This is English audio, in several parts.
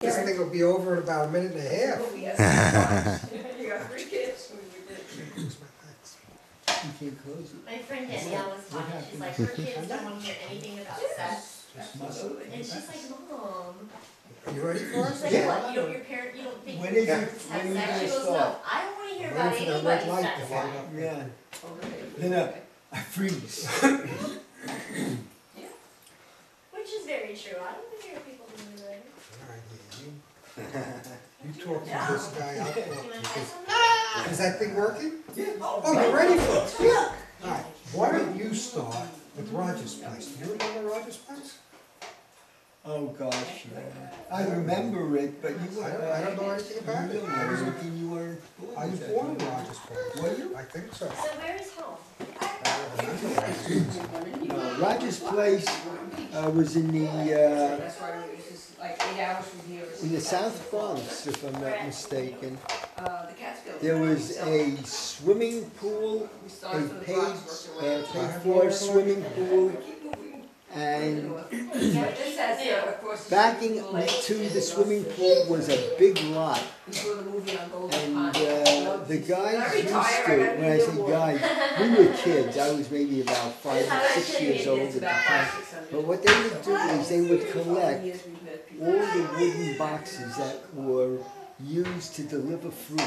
This thing will be over in about a minute and a half. You got 3 kids. You can't close it. My friend Danielle was talking, she's like, her kids don't want to hear anything about sex. And she's like, Mom. You ready for She's it? like, Yeah. what, you don't think When your is it? parents have When are you sex? She gonna goes, no, start? I don't want to hear Waiting about for that red anybody's light sex. to light up. Yeah. Then I freeze. Which is very true. I don't want to hear people doing that. All right, you talk to this guy, I'll talk Do you to want to you. try something? Is that thing working? Yeah. Oh, you're ready for it? Yeah. All right, why don't you start with Roger's place? Do you remember Roger's place? Oh gosh, yeah. I remember it, but you were. I don't know anything about it. I was thinking you weren't born. I was born in Roger's place. Were you? I think so. So where is home? Roger's place was in the That's right, it's just like 8 hours from here. South Bronx, if I'm not mistaken. The Catskills. There was a swimming pool, We a started from the paid Bronx, worked our way up. for swimming pool, Keep moving. and But this has, of course, backing to the swimming pool was a big lot. We saw the movie on Golden And Pond. the guys used to, when I say guys, we were kids. I was maybe about 5 or 6 years old at the time. But what they would do is they would collect all the wooden boxes that were used to deliver fruit.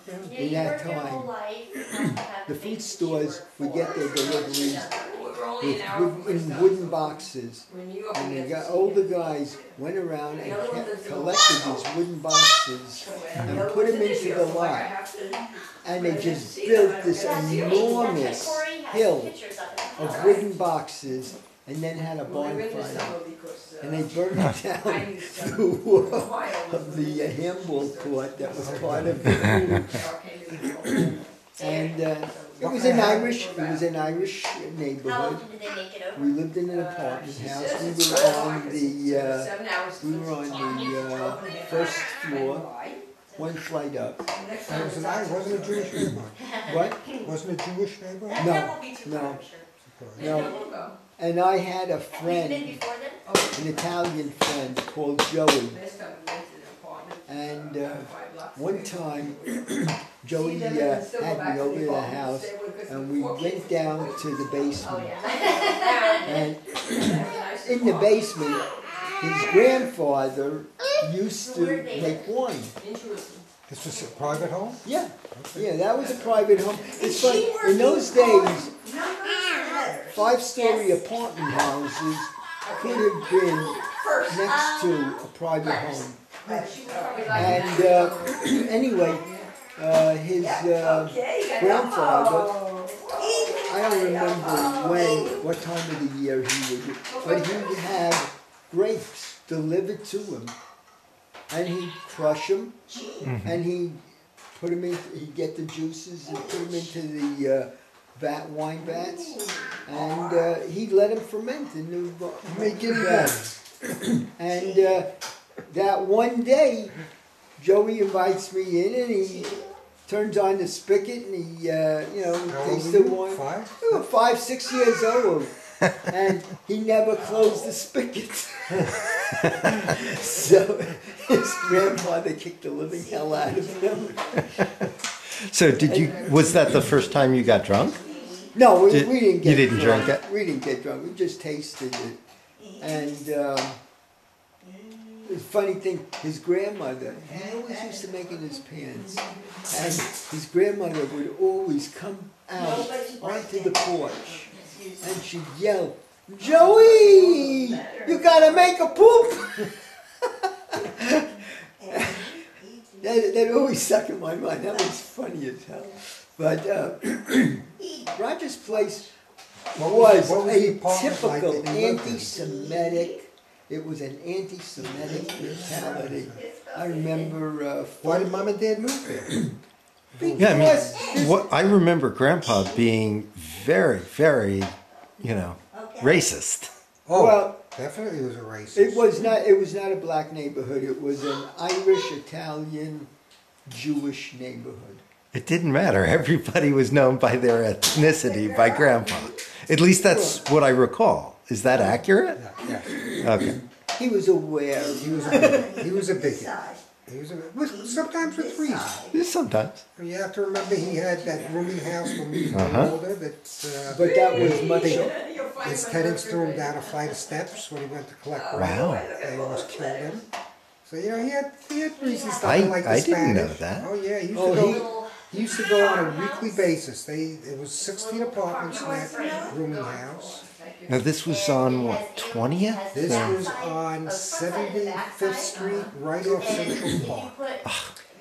Yeah, In you that work your whole time, life, you have to have the things food that you stores work would for. get their deliveries We're only with an hour from in Bristol. wooden boxes. We're in New York, And we the have to see older it. guys went around and The other one lives in collected Ohio. these wooden boxes And and the other put one's them in into Israel, the so I lot. have to- And they I just didn't see built them. this That's right. enormous Corey has hill pictures of it. of Alright. wooden boxes and then had a Well, we're in this bonfire. summer because, And they burned I down need some- the wall Ohio was of the handball court that was part of the movie. And it was an Irish How neighborhood. often did they make it over? We lived in an apartment house. We were on the first floor, one flight up. Wasn't a Jewish neighborhood? What? Wasn't a Jewish neighborhood? No, That won't be too no. far, I'm sure. No. And I had a Have you been friend, before then? an Italian friend called Joey. And one time, Joey had me over to the house, and we went down to the Oh, basement. yeah. And in the basement, his grandfather used to make wine. This was a private home? Yeah, yeah, that was a private home. It's like, in those days, 5-story apartment houses could have been next to a private home. And anyway, his grandfather, I don't remember what time of the year he would, but he would have grapes delivered to him. And he'd crush them, and he'd put them in, he'd get the juices and put them into the wine vats, and he'd let them ferment in the vats. And that one day, Joey invites me in, and he turns on the spigot, and he, tastes the wine. 5? 5, 6 years old. And he never closed the spigot. So his grandfather kicked the living hell out of him. So was that the first time you got drunk? No, we didn't get You didn't drunk. drink it? We didn't get drunk. We just tasted it. And the funny thing, his grandmother, he always used to make in his pants. And his grandmother would always come out onto the porch. And she'd yell, "Joey, you gotta make a poop!" that always stuck in my mind. That was funny as hell. But Roger's place was what was a the apartment like typical that you lived in? anti-Semitic. It was an anti-Semitic mentality. I remember. Why did Mom and Dad move there? Yeah, I mean, what I remember Grandpa being very, very, racist. Oh, Well, definitely was a racist. It was not a black neighborhood. It was an Irish, Italian, Jewish neighborhood. It didn't matter. Everybody was known by their ethnicity by Grandpa. At least that's what I recall. Is that accurate? Yeah. Okay. he was aware. He was a bigot. He was a bigot. He was sometimes with reason. Sometimes. You have to remember he had that rooming house when we were older that But that was much. his tenants threw him down a flight of steps when he went to collect rent. Wow. They almost killed him. So he had reasons not I- to like the I Spanish. didn't know that. Oh yeah, he used to go on a weekly basis. It was 16 apartments in that rooming house. Now this was on what, 20th? This was on 75th Street, right off Central Park.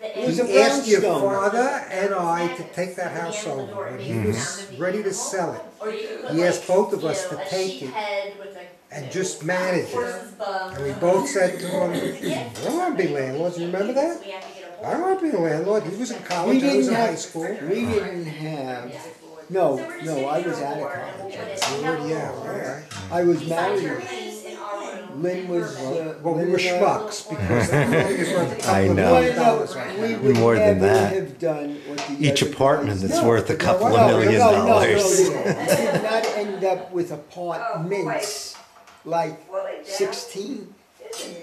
It was a He asked your brownstone. father and I to take that house over. When he was ready to sell it, he asked both of us to take it and just manage it. And we both said to him, I don't want to be landlords. You remember that? I don't want to be a landlord. He was in college, I was in high school. We didn't have. No, I was out of college. Already out, all right. I was married. Lynn was. Well, we Lynn were and I- schmucks because that building is worth a couple I of know. million dollars right We now. would More than never that. have done what the Each other apartment guys is did. worth a couple no, of million No, dollars. we did not end up with apartments like 16.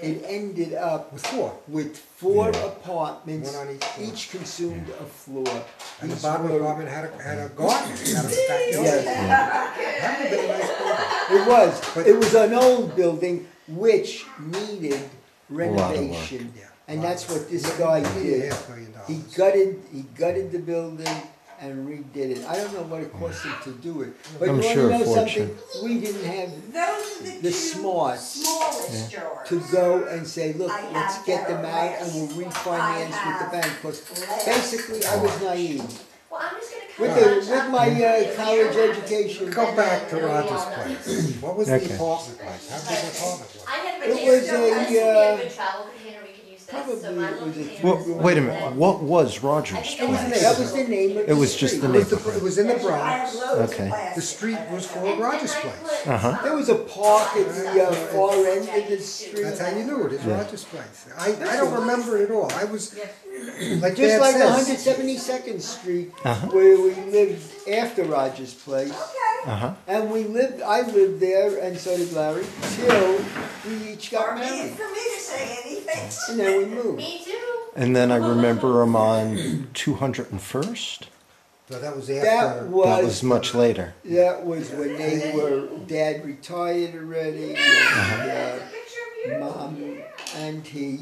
It ended up With four. with four Yeah. apartments, One on each floor. each consumed a floor. And the These bottom were- apartment had a garden, had a backyard. Yes. That would have been a nice building. It was. But- It was an old building which needed lot of work. renovation. Yeah. And that's what this guy $1.5 did. million. He gutted the building and redid it. I don't know what it cost him to do it. But I'm you sure wanna a know fortune. something? We didn't have Those are the the two smarts smallest drawers. to go and say, look, I let's have get that them out and we'll refinance with the bank. Because basically I was naive. Well, I'm just gonna With, cut with my college education, Go back to Roger's place. What was the Okay. apartment like? How big an apartment was I had a It container, was so a, this would be a good travel container, we could use this, probably so my it little was a container. Well, wait a minute. What was Rogers' that place? was the name of It was the just street. the it? neighborhood. It was in the I Bronx. have loads of Okay. plastic. The street was called Roger's Place. Uh-huh. There was a park at the far end of the street. That's how you knew it. It's Roger's Place. I don't remember it at all. I was like Just Dad like says. 172nd Street, Uh-huh. where we lived after Rogers Place. Uh-huh. And I lived there, and so did Larry, till we each got Far be it married. for me to say anything. And then we moved. Me too. And then I remember him on 201st. So that was That after. That was, was much later. that was when they were, Dad retired already, and Picture of you. Mom and he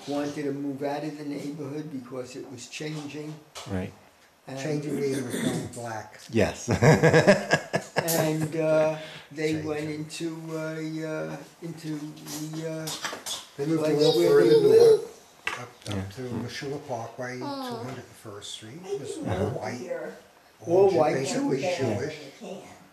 wanted to move out of the neighborhood because it was changing. Right. And, Changing meter was going black. Yes. and they went into the They moved a Like little where they further live. north, up to Meshuggah Parkway, 201st Street. It was all white. All white, Basically Jewish. Jewish.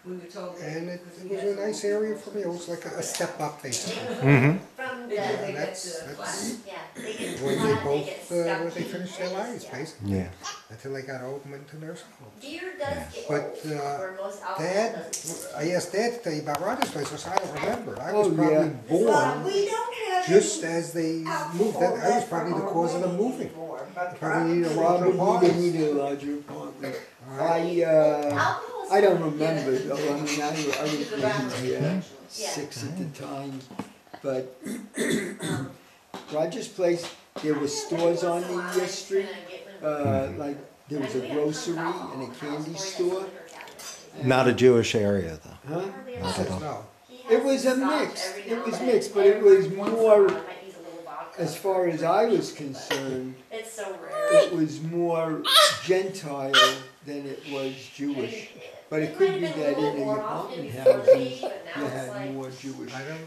We were told. And it was a nice area for me. It was like a step up, basically. Mm-hmm. From They the, get That's flat. yeah, they get when they flat, both, get when they stuck. finished their lives, basically. Yeah. Until they got old and went to nursing homes. Beer does get But, old, where most alcohol Dad, doesn't. I asked Dad to tell you about Roger's Place because I don't remember. I was Oh, probably yeah. born We don't have just any as they alcohol moved. I was left probably from the our cause of the wedding moving. anymore, but Probably need a probably- larger Probably apartment. needed a larger apartment. Alright. Alcohol is I don't not remember good. though. I mean, I was The bathroom, maybe actually. 6 at the time, but Rogers Place, there were stores on the street. Like there was a grocery and a candy store. Not a Jewish area, though. Huh? Not at all. No. It was a mix. It was mixed, but it was more, as far as I was concerned, It's so rare. it was more Gentile than it was Jewish. But it could be that in the apartment houses, you had more Jewish. I don't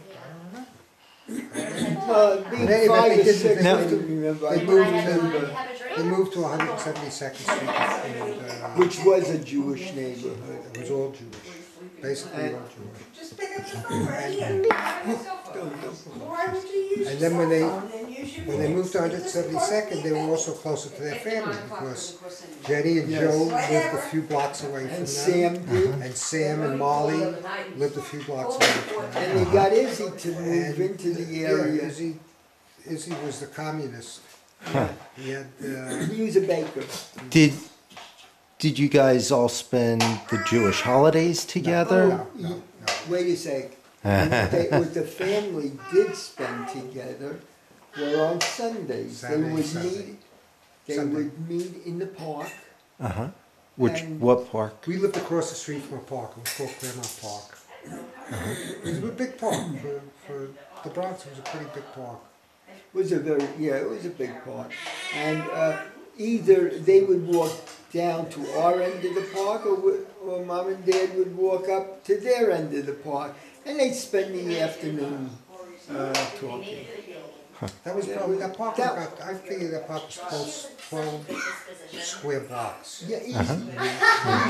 know. Being They- 5 or they did- 6, they I moved don't to- remember. I they do moved to- remember, They moved to 172nd Street and which was a Jewish neighborhood. it was all Jewish. Basically all Jewish. Just pick up the phone right here. Why would you use And your then when cell they- phone and use your When they moved to phone? This is supposed to 172nd, they be were also closer to their family because Jenny and Joe lived a few blocks away from them. And Sam did. And Sam and Molly lived a few blocks away from them. And they got Izzy to move And, into the yeah, area. Izzy was the communist. He had, He was a baker. Did you guys all spend the Jewish holidays together? no. Wait a sec. What the family did spend together were on Sundays. Saturday, They Sunday. would meet. They Sunday. would meet in the park. Uh-huh. And- What park? We lived across the street from a park. It was called Claremont Park. It was a big park. For the Bronx, it was a pretty big park. It was a big park. And either they would walk down to our end of the park, or Mom and Dad would walk up to their end of the park, and they'd spend the afternoon talking. That was probably, that park was about, I figured that park was close 12 square blocks. Yeah, easy.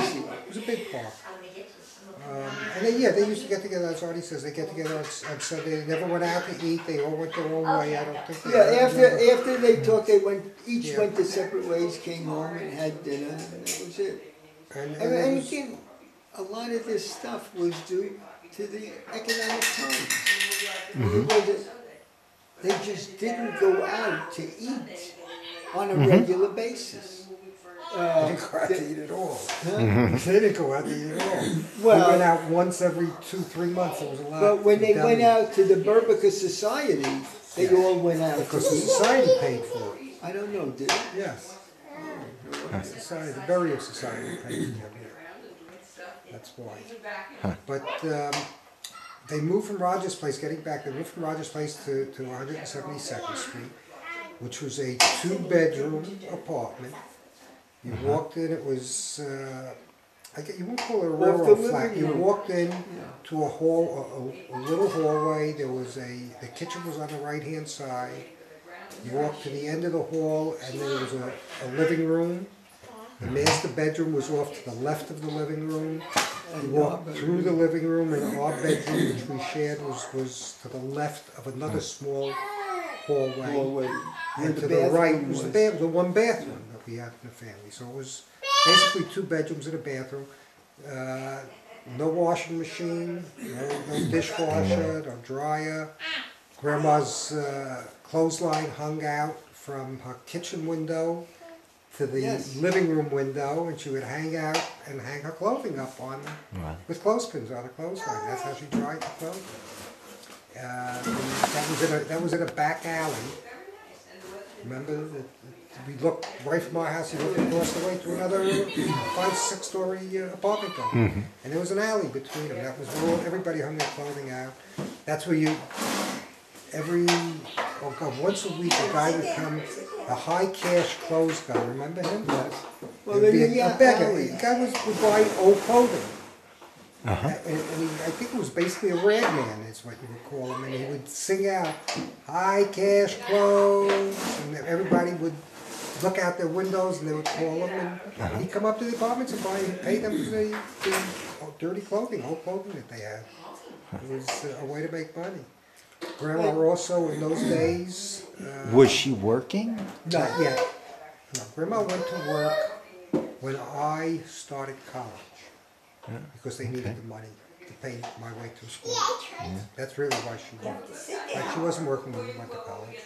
Easy. It was a big park. And they used to get together, as Artie says, they get together on Sunday. They never went out to eat. They all went their own way. I don't think they After they talked, they each went their separate ways, came home and had dinner, and that was it. And And again, a lot of this stuff was due to the economic times. It wasn't, they just didn't go out to eat on a regular basis. they didn't go out to eat at all. Huh? They didn't go out to eat at all. Well- we went out once every 2-3 months. It was a lot. But when they went out to the Burbica Society, they all went out Because to the eat. society paid for it. I don't know, did it? Yes. The society, the burial society paid for it. That's why. But they moved from Rogers Place, getting back, they moved from Rogers Place to 172nd Street, which was a 2-bedroom apartment. You walked in, it was, you won't call it a railroad flat. You walked in to a hall, a little hallway. There was the kitchen was on the right-hand side. You walked to the end of the hall, and then there was a living room. The master bedroom was off to the left of the living room. You walked through the living room, and our bedroom, which we shared, was to the left of another small hallway. And to the right was the one bathroom that we had in the family. So it was basically 2 bedrooms and a bathroom. No washing machine, no dishwasher, no dryer. Grandma's clothesline hung out from her kitchen window to the living room window, and she would hang out and hang her clothing up on with clothespins on her clothesline. That's how she dried the clothing. That was in a back alley. Remember, we looked right from our house. You looked across the way to another 5-6-story apartment building, and there was an alley between them. That was where everybody hung their clothing out. That's where once a week a guy would come, a high cash clothes guy. Remember him? Yes. Well, There'd be then a beggar. The guy would buy old clothing. And I think it was basically a rag man, is what you would call him, and he would sing out, "High cash clothes," and everybody would look out their windows, and they would call him, and he'd come up to the apartments and pay them for the dirty clothing, old clothing that they had. It was a way to make money. Grandma also, in those days... Was she working? Not yet. No, Grandma went to work when I started college. Because they needed the money to pay my way through school. That's really why she worked. Like, she wasn't working when we went to college.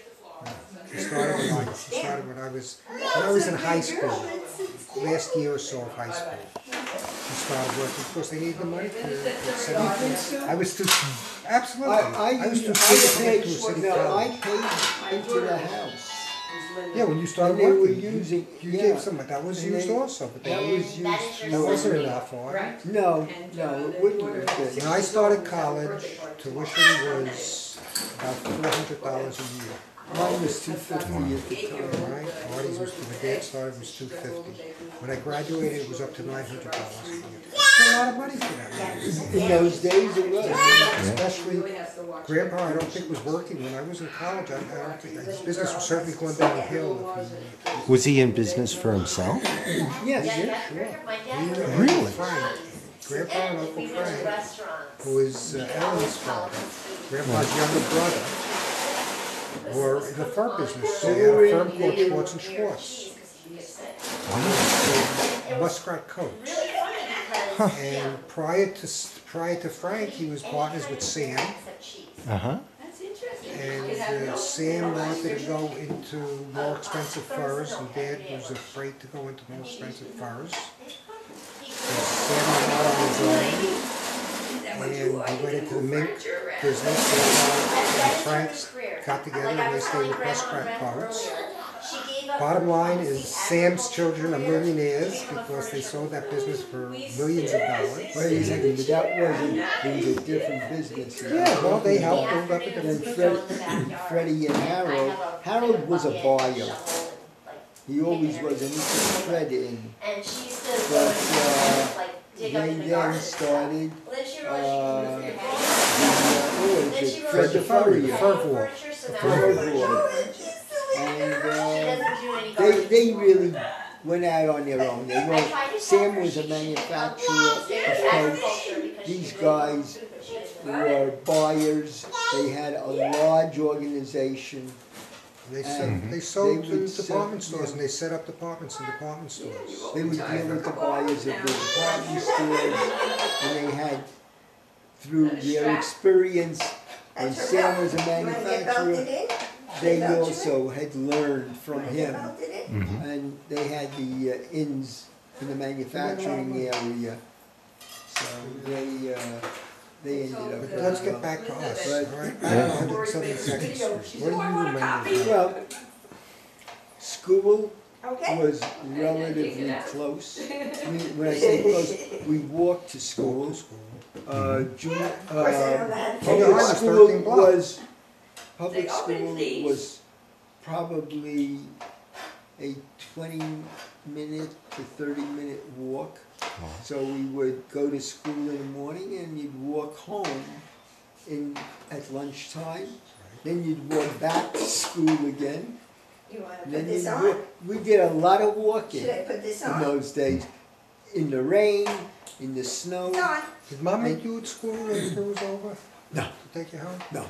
She started when I was in high school, last year or so of high school. She started working because they needed the money to send me. I was too, absolutely. I was too sick to get to a city college. I paid into the house. Yeah, when you started And they were working, using, you gave some, but that was used also. But that was used. that wasn't enough for it. No, it wouldn't have been. When I started college, tuition was about $400 a year. Mine was $250 at the time. Right? Marty's was, when my dad started, was $250. When I graduated, it was up to $900 a year. It's a lot of money for that. In those days, it was. Especially, Grandpa, I don't think was working when I was in college. I don't think his business was certainly going down the hill. Was he in business for himself? Yes. Sure. Really? Frank, Grandpa and Uncle Frank, who is Ellen's father, Grandpa's younger brother, were in the fur business. They had a firm called Schwartz and Schwartz. Muskrat coats. And prior to Frank, he was partners with Sam. And Sam wanted to go into more expensive furs, and Dad was afraid to go into more expensive furs. So Sam went out on his own. and we went into the mink business, and Franks got together and they stayed with best scrap cards. Bottom line is Sam's children are millionaires because they sold that business for millions of dollars. Wait a second, but that wasn't, it was a different business. Yeah, well, they helped build up a Then different Freddie and Harold was a buyer. He always was, and he put Fred in. But they then started, Fred the Furrier. And they really went out on their own. Sam was a manufacturer of coats. These guys were buyers. They had a large organization. They sold to department stores and they set up departments in department stores. They would deal with the buyers of the department stores, and they had, through their experience, when Sam was a manufacturer, they also had learned from him. And they had the inns in the manufacturing area. So they ended up. But let's get back to us, all right? Back on 172nd Street. What do you remember? Well, school was relatively close. When I say close, we walked to school. Public school was probably a 20-minute to 30-minute walk. So we would go to school in the morning and you'd walk home at lunchtime. Then you'd walk back to school again. You want to put this on? We did a lot of walking Should I put this on? in those days. In the rain, in the snow. It's on. Did Mom make you at school when school was over? No. To take you home? No.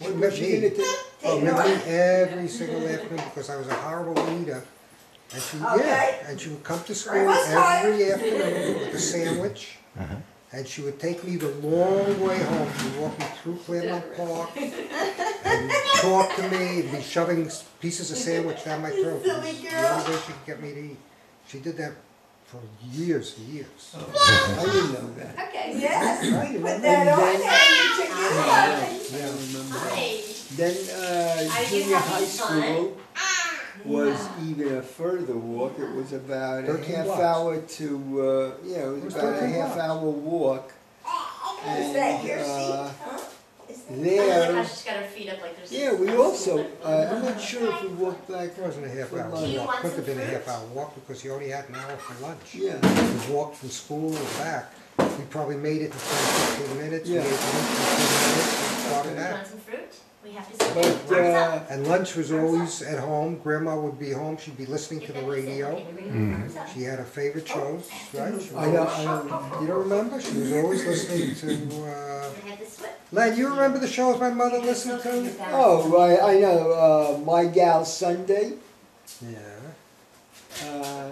She met me. Take it Met off. me every single afternoon because I was a horrible eater. And she, and she would come to school every afternoon with a sandwich. And she would take me the long way home. She would walk me through Claremont Park and talk to me and be shoving pieces of sandwich down my throat. It was the only way she could get me to eat. She did that for years and years. I didn't know that. Okay. Yes, Right, put that on and you took it off. Yeah, I remember. Then junior high school was even a further walk. It was about a 13 half blocks. hour to, it was about a 13 half blocks. hour walk. Is that your seat? And Huh? Is that- I like there, how she's got her feet up like there's. yeah, we also, I'm not sure if we walked back. It wasn't a half hour Do you walk. want Couldn't have some been a fruit? half hour walk because you only had an hour for lunch. Yeah. We walked from school and back. We probably made it in 10, 15 minutes. Yeah. We ate lunch in 10 minutes and started You back. want some fruit? We have to sit But, there. And lunch was always at home. Grandma would be home. She'd be listening to the radio. She had her favorite shows, right? She was I always- You don't remember? She was always listening to, I had this whip. Len, you remember the shows my mother listened to? oh, I know, My Gal Sunday. Yeah.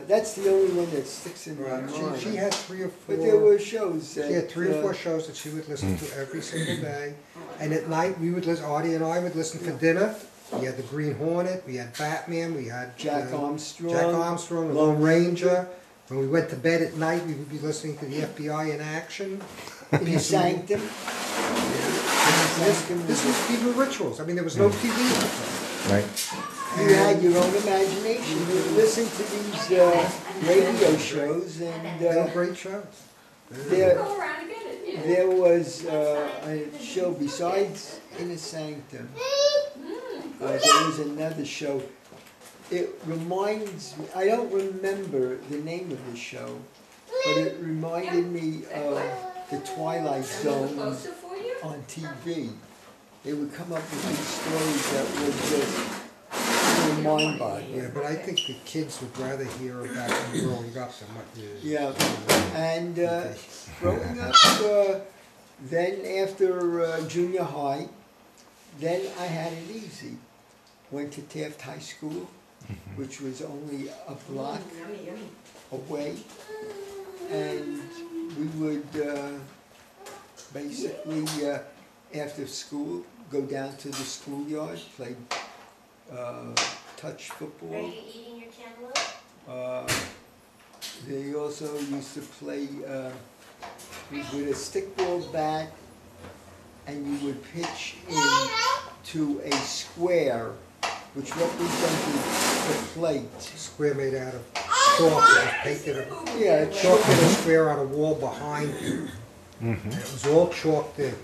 That's the only one that sticks in my Right. mind. She had 3 or 4. But there were shows that. She had 3 or 4 shows that she would listen to every single day. And at night, we would listen, Artie and I would listen for dinner. We had the Green Hornet, we had Batman, we had Jack Armstrong. Jack Armstrong, the Lone Ranger. When we went to bed at night, we would be listening to the FBI in action. In the Sanctum. This was people rituals. I mean, there was no TV at the time. Right. You had your own imagination. You would listen to these radio shows, and They were great shows. there, Go around and get it, yeah. there was a show besides In the Sanctum. There was another show. It reminds me, I don't remember the name of the show, but it reminded me of the Twilight Zone Closer for you? on TV. They would come up with these stories that were just mind-boggling. Yeah, but I think the kids would rather hear about them growing up than what you... Yeah, and growing up, then after junior high, then I had it easy. Went to Taft High School, which was only a block Yummy, yummy. away, and we would basically, after school, go down to the schoolyard, play touch Are football. you eating your cantaloupe? They also used to play was with a stickball bat, and you would pitch in to a square, which represented the plate. Square made out of chalk, that was painted, Yeah, chalked in a square on a wall behind you. And it was all chalked in.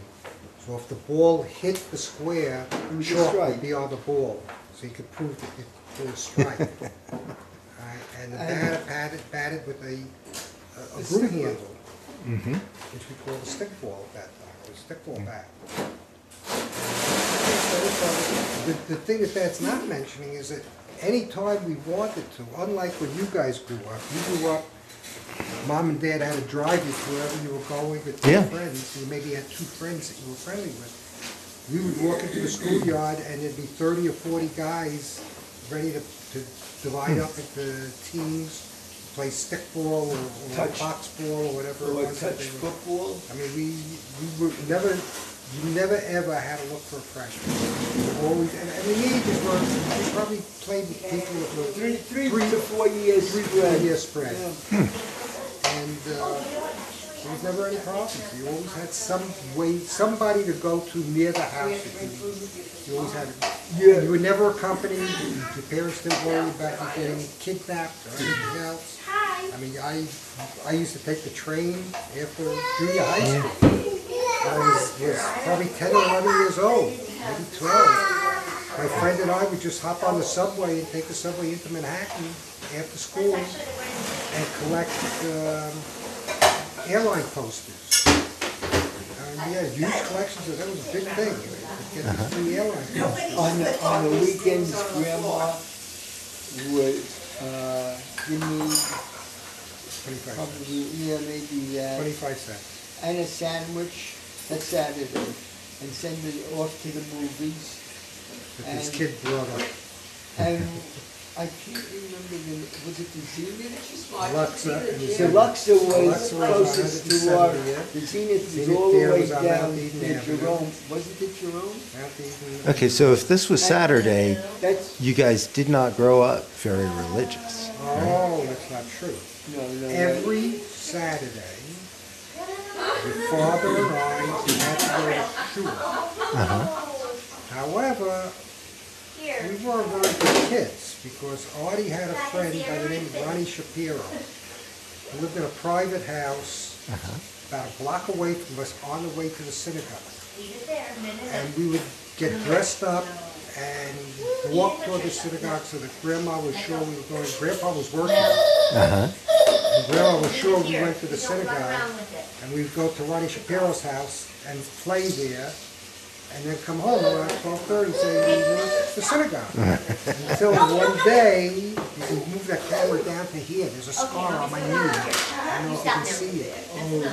So if the ball hit the square, It was a chalk strike. would be on the ball, so you could prove that it was a strike. Alright, and the bat batted with a broom handle, which we called a stickball at that time, or a stickball bat. The thing that that's not mentioning is that any time we wanted to, unlike when you guys grew up, Mom and Dad had to drive you to wherever you were going with your friends. You maybe had 2 friends that you were friendly with. We would walk into the schoolyard and there'd be 30 or 40 guys ready to divide up into teams, play stickball or box ball or whatever it Or was. touch football. I mean, we were never, you never ever had to look for a friend. Always, and the ages were, we probably played with people that were 3 to 4 years spread. Yeah. And there was never any problems. You always had somebody to go to near the house. You always had, you were never accompanied. Your parents didn't worry about you getting kidnapped or anything else. I mean, I used to take the train after junior high school. I was probably 10 or 11 years old, maybe 12. My friend and I would just hop on the subway and take the subway into Manhattan after school and collect airline posters. Yeah, huge collections of that was a big thing. Get the free airline posters. On the weekends, Grandma would give me 25 probably, cents. maybe that, 25 cents. and a sandwich, that's Saturday, and send it off to the movies. That this kid brought up. And I can't remember was it the Zenith? Alexa. The Luxor was Alexa was closest to our, 170, the Zenith was Zenith all the Theater way was on down Mount Eden to Avenue. Jerome. Wasn't it Jerome? Okay, so if this was Saturday, That's, you guys did not grow up very religious. Oh, that's not true. no. Every Saturday, your father and I had to go to shul. However, we weren't very good kids because Artie had a friend by the name of Ronnie Shapiro who lived in a private house about a block away from us on the way to the synagogue. And we would get dressed up and walk toward the synagogue so that Grandma was sure we were going. Grandpa was working. And Grandma was sure we went to the synagogue. And we'd go to Ronnie Shapiro's house and play there. And then come home around 12:30 and say, we went to the synagogue. Until one day, you can move that camera down to here. There's a scar on my knee. I don't know if you can see it.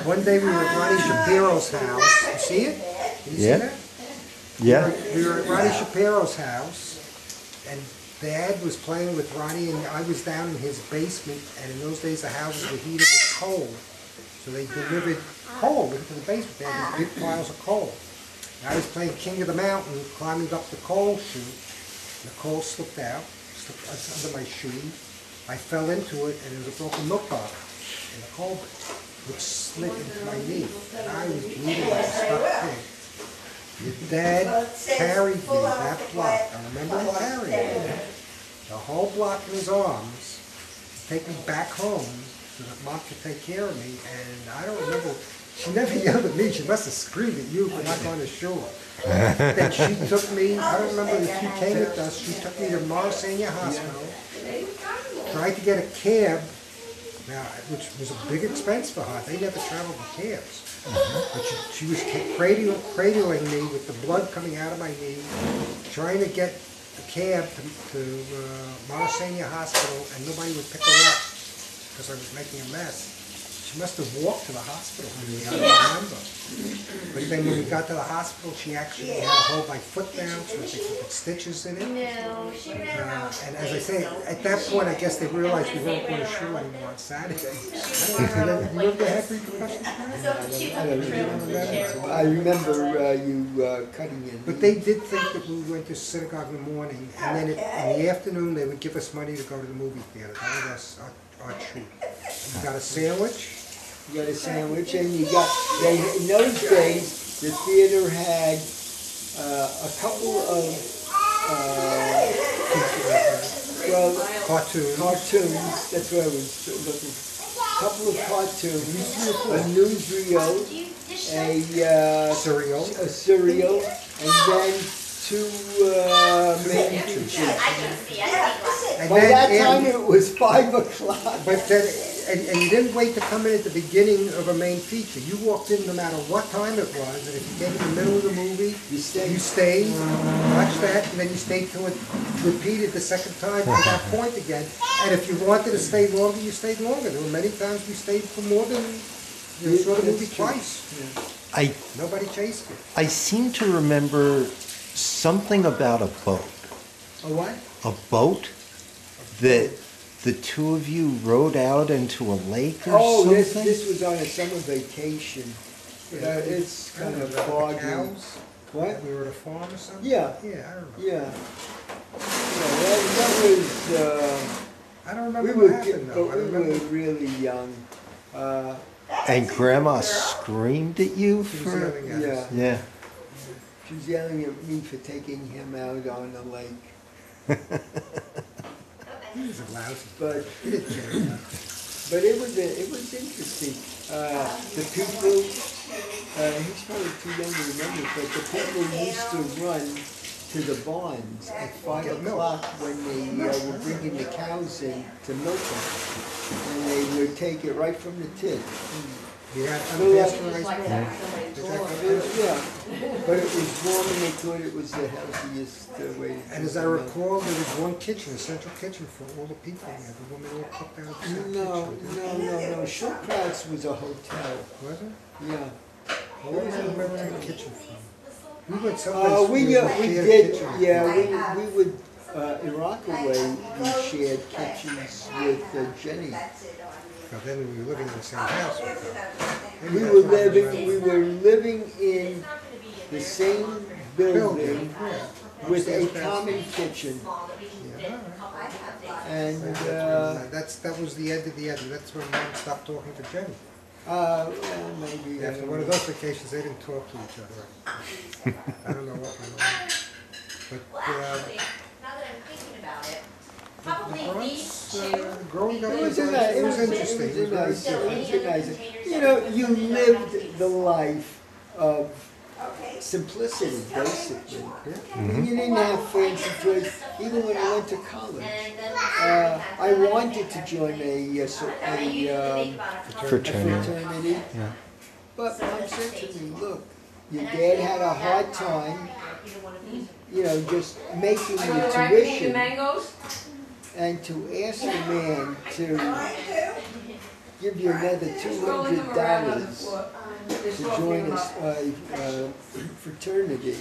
One day we were at Ronnie Shapiro's house. You see it? Can you see that? Yeah. We were at Ronnie Shapiro's house, and Dad was playing with Ronnie, and I was down in his basement, and in those days the houses were heated with coal. So they delivered coal into the basement. They had these big piles of coal. I was playing King of the Mountain, climbing up the coal chute. The coal slipped out, slipped under my shoe. I fell into it, and there was a broken milk bottle in the coal bin, which slid into my knee. And I was bleeding like a stuck pig. Your dad carried me that block. I remember him carrying me the whole block in his arms to take me back home so that Mom could take care of me. And I don't remember. She never yelled at me. She must have screamed at you for not going to shul. Then she took me, I don't remember if you came with us, she took me to Morrisania Hospital, tried to get a cab, now, which was a big expense for her. They never traveled with cabs. But she was cradling me with the blood coming out of my knee, trying to get a cab to Morrisania Hospital, and nobody would pick her up because I was making a mess. She must have walked to the hospital with me, I don't remember. But then when we got to the hospital, she actually had to hold my foot down so that they could put stitches in it. No, she ran around. And as I say, at that point, I guess they realized we weren't going to shul anymore on Saturday. You ever had repercussions? I remember you cutting in. But they did think that we went to synagogue in the morning, and then in the afternoon, they would give us money to go to the movie theater. That was our treat. We got a sandwich, You got a sandwich, and you got, in those days, the theater had a couple of, cartoons, that's what I was looking for. A couple of cartoons, a newsreel, a cereal, and then two main features. By that time it was 5 o'clock. But then, and you didn't wait to come in at the beginning of a main feature. You walked in no matter what time it was, and if you came in the middle of the movie, you stayed, watched that, and then you stayed till it repeated the second time to that point again. And if you wanted to stay longer, you stayed longer. There were many times we stayed for more than, you saw the movie twice. I Nobody chased it. I seem to remember something about a boat. A what? A boat that the two of you rowed out into a lake or something? This was on a summer vacation. It's kind of foggy. What? We were at a farm or something? Yeah. Yeah, I remember. Yeah. That was, I don't remember we what were, happened though. I we remember. were really young. And Grandma screamed at you She was for... yelling at us. Yeah. She was yelling at me for taking him out on the lake. He was a lousy. But He didn't care. But it was interesting. The people, he's probably too young to remember, but the people used to run to the barns at 5 o'clock when they were bringing the cows in to milk them. And they would take it right from the tin. You had Just like unpasteurized that, milk. somebody's drawer. Yeah, but it was warm and they thought it was the healthiest way to And as I recall, there was one kitchen, a central kitchen for all the people there. The women all cooked out of the central kitchen. No. Shortcuts was a hotel. Was it? Yeah. Where was I remembering the kitchen from? We went someplace. We where shared a did, kitchen. yeah, we would, in Rockaway, we shared kitchens with Jenny. But then we were living in the same house with them. We were living in the same building with a common kitchen. And, that was the end of the end. That's when Mom stopped talking to Jenny. well, maybe. After one of those vacations, they didn't talk to each other. I don't know what went on. But Well, actually, now that I'm thinking about it, the probably Bronx, these two. growing up, It in was Bronx, a it was nice, interesting. It was very different. You know, you lived the life of simplicity, basically. And you didn't have fancy clothes, even when I went to college. I wanted to join a fraternity, but Mom said to me, look, your dad had a hard time, you know, just making the tuition, Mangoes? and to ask a man to give you another $200 to join a fraternity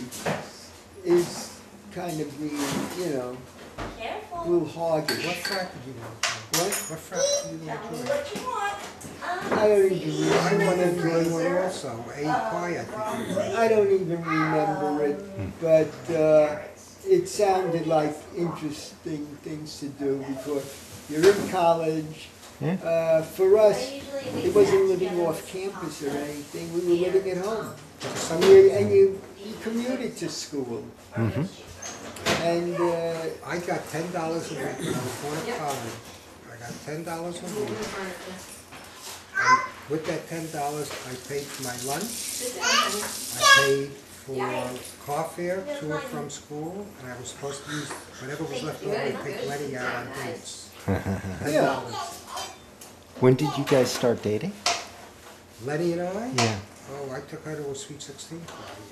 is kind of being, you know, a little hoggish. What frat did you go to? What? What frat did you go to? I don't even I wanted to remember. join one also, A Pi, I think it was. I don't even remember it, but it sounded like interesting things to do because you're in college. For us, it wasn't living off campus or anything. We were living at home. And you commuted to school. And I got $10 a week when I was going to college. I got $10 a week. And with that $10, I paid for my lunch. I paid for car fare to and from school, and I was supposed to use whatever was left over to take Lenny out on dates. $10. When did you guys start dating? Lenny and I? Yeah. Oh, I took her to a sweet 16 party.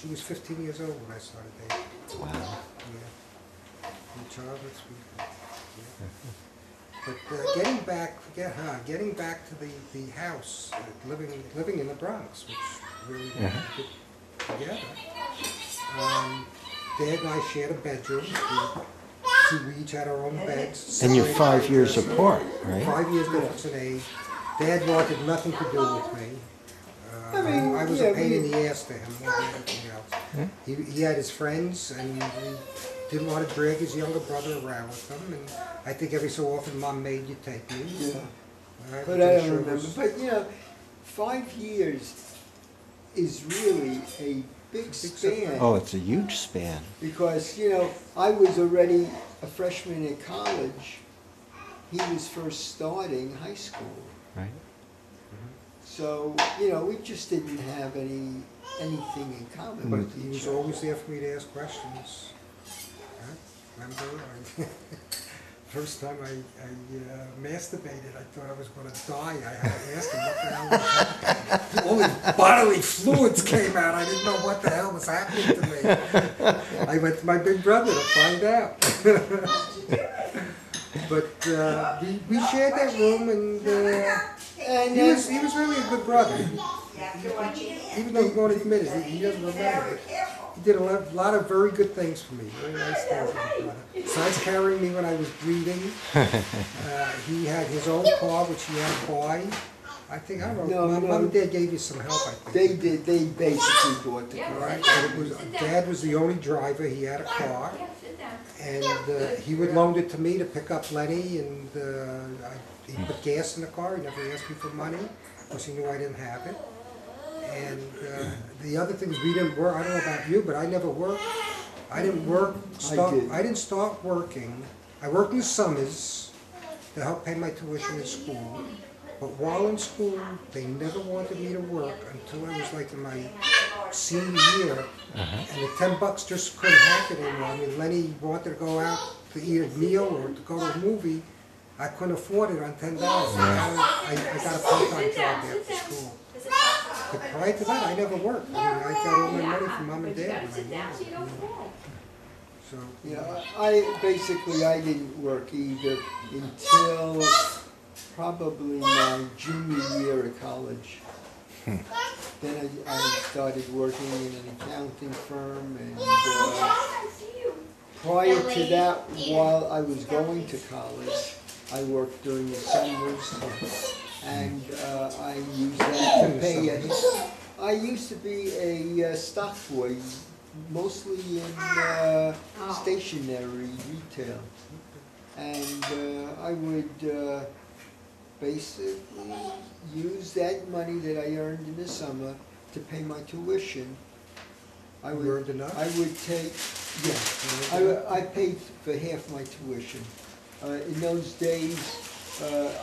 She was 15 years old when I started dating. Wow. Yeah. And Charlotte, sweet. Yeah. But getting back to the house, living in the Bronx, which really put together. Dad and I shared a bedroom. We each had our own beds. And you're 5 years apart, right? 5 years difference in age. Dad wanted nothing to do with me. I was a pain in the ass to him more than anything else. He had his friends, and he didn't want to drag his younger brother around with him. And I think every so often Mom made you take me. but I don't remember. But you know, 5 years is really a big span. Oh, it's a huge span. Because, you know, I was already a freshman in college. He was first starting high school. Right. So, you know, we just didn't have anything in common But with he each was other. always there for me to ask questions. Remember? First time I masturbated, I thought I was going to die. I had to ask him what the hell was happening. All these bodily fluids came out. I didn't know what the hell was happening to me. I went to my big brother to find out. But we shared that room, and he was really a good brother. Even though he won't admit it, he doesn't remember it. He did a lot of very good things for me, very nice things for my brother. Besides carrying me when I was bleeding, he had his own car, which he had to buy. I think, I don't know, Mom and Dad gave you some help, I think. They did, they basically bought the car. Right, but Dad was the only driver, he had a car. And he would loan it to me to pick up Lenny, and he put gas in the car, he never asked me for money, because he knew I didn't have it. And the other things, we didn't work. I don't know about you, but I never worked. I didn't work. I didn't start working. I worked in the summers to help pay my tuition in school. But while in school, they never wanted me to work until I was like in my senior year. And the $10 just couldn't happen anymore. I mean, Lenny wanted to go out to eat a meal or to go to a movie. I couldn't afford it on $10. I got a part-time job after school. But prior to that, I never worked. I mean, I got all my money from Mom and Dad when I worked. So, Yeah, I didn't work either until probably my junior year of college. Then I started working in an accounting firm, and prior to that, while I was going to college, I worked during the summers. And I used that to pay it. I used to be a stock boy, mostly in stationery retail. And I would basically use that money that I earned in the summer to pay my tuition. you earned enough? I would take, I paid for half my tuition. In those days,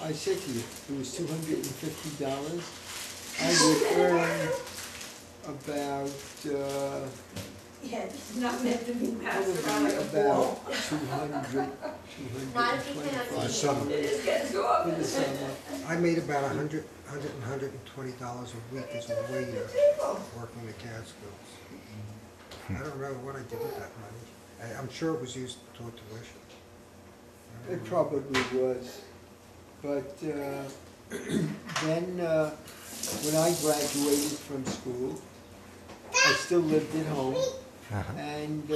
I said to you, it was $250. I would earn about, Yeah, this is not meant to be passed around probably like a ball. about $225 It is getting to go up. for the summer. I made about $120 a week as a waiter working the Catskills. I don't know what I did with that money. I'm sure it was used toward tuition. It probably was. But then, when I graduated from school, I still lived at home. And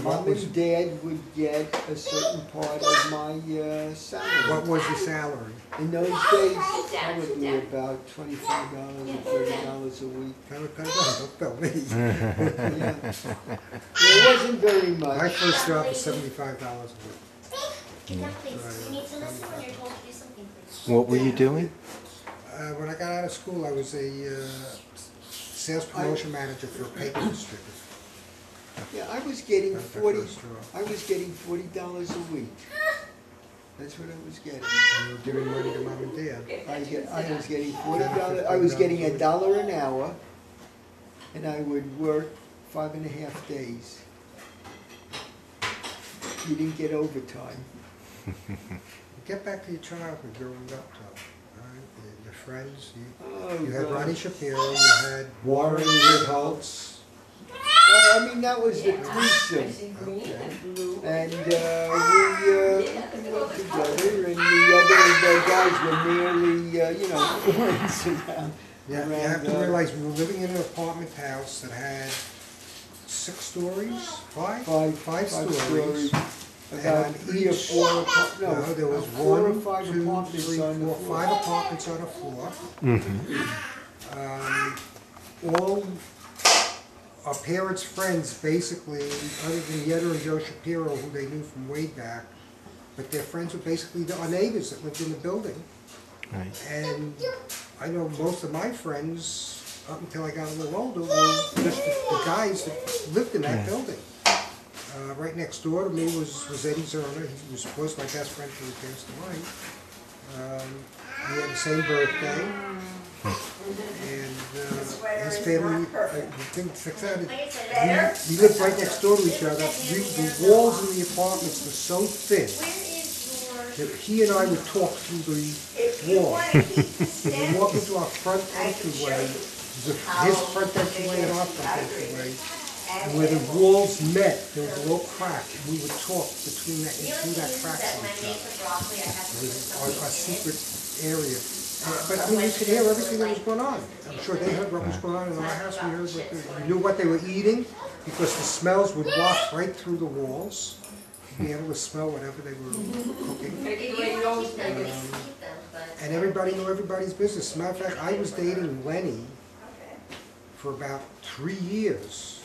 Mom and Dad would get a certain part of my salary. What was your salary? In those days, probably about $25 or $30 a week. Don't tell me. Yeah. It wasn't very much. My first job was $75 a week. Get down, please. You need to listen when you're told to do something, please. What were you doing? When I got out of school, I was a sales promotion manager for a paper distributor. Yeah, I was getting That's my $40 first job. a week. That's what I was getting. And you were giving money to Mom and Dad. I was getting $40. I was getting $1 an hour, and I would work 5.5 days. You didn't get overtime. Get back to your childhood growing up, though. Right? Your friends. Oh, You had God. Ronnie Shapiro. You had Warren Ritholtz. Well, I mean, that was the threesome. Okay. And we went together, and the other guys were merely, friends around. Yeah, you have to realize we were living in an apartment house that had 6 stories, five stories. About And 3 or each- 4 No, there was 4 or 5 1, 2, apartments 3, on the 4, floor. 5 apartments on the floor. All our parents' friends, basically, other than Yetter and Joe Shapiro, who they knew from way back, but their friends were basically our neighbors that lived in the building. Right. And I know most of my friends, up until I got a little older, were just the guys that lived in that building. Right next door to me was Eddie Zerner. He was my best friend till he passed away. We had the same birthday. And his family, the thing sticks out, we lived right next door to each other. The walls in the apartments were so thin that he and I would talk through the wall. When we walked into our front entryway, his front entryway and our front entryway, and where the walls met, there was a little crack, and we would talk between that, through that crack to each other. It was our secret area. But I mean, we could hear everything that was going on. I'm sure they heard what was going on in our house. We heard we knew what they were eating because the smells would waft right through the walls. Be able to smell whatever they were cooking. And everybody knew everybody's business. As a matter of fact, I was dating Lenny for about 3 years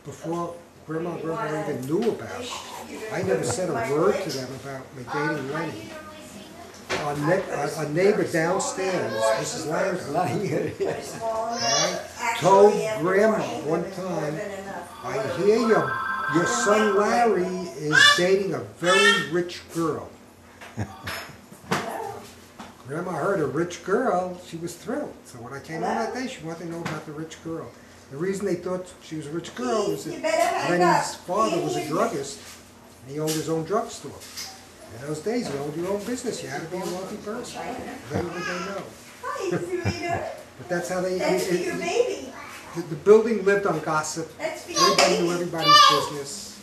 before Grandma and Grandpa even knew about it. I never said a word to them about me dating Lenny. Our neighbor downstairs, Mrs. Larry, told Grandma one time, I hear your son Larry is dating a very rich girl. Grandma heard a rich girl, she was thrilled. So when I came home that day, she wanted to know about the rich girl. The reason they thought she was a rich girl was that Lenny's father was a druggist, and he owned his own drugstore. In those days, you owned your own business. You had to be a wealthy person. Little did they know. But that's how they... The building lived on gossip. Everybody knew everybody's business.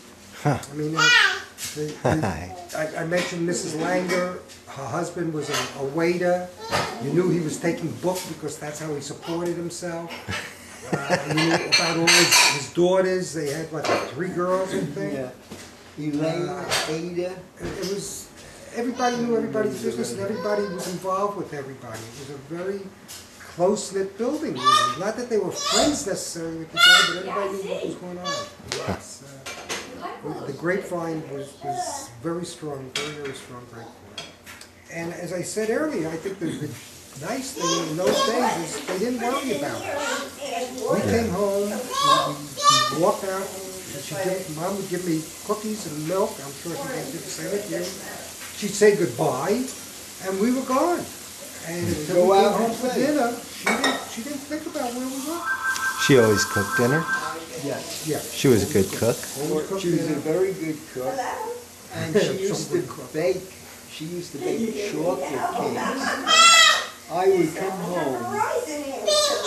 I mean, I mentioned Mrs. Langer. Her husband was a waiter. You knew he was taking book because that's how he supported himself. You knew about all his daughters. They had, what, 3 girls, I think? Yeah. Elaine, Ada. It was, everybody knew everybody's business and everybody was involved with everybody. It was a very close-knit building, really. Not that they were friends necessarily with each other, but everybody knew what was going on. Yes, the grapevine was very strong, very strong grapevine. And as I said earlier, I think the nice thing in those days is they didn't worry about it. We came home, we walked out, Mom would give me cookies and milk. I'm sure she did the same with you. She'd say goodbye, and we were gone. And if we came home for dinner, she didn't think about where we were. She always cooked dinner? Yes. Yeah. She was a good cook? She was a very good cook. And she used to bake. She used to bake chocolate cakes. I would come home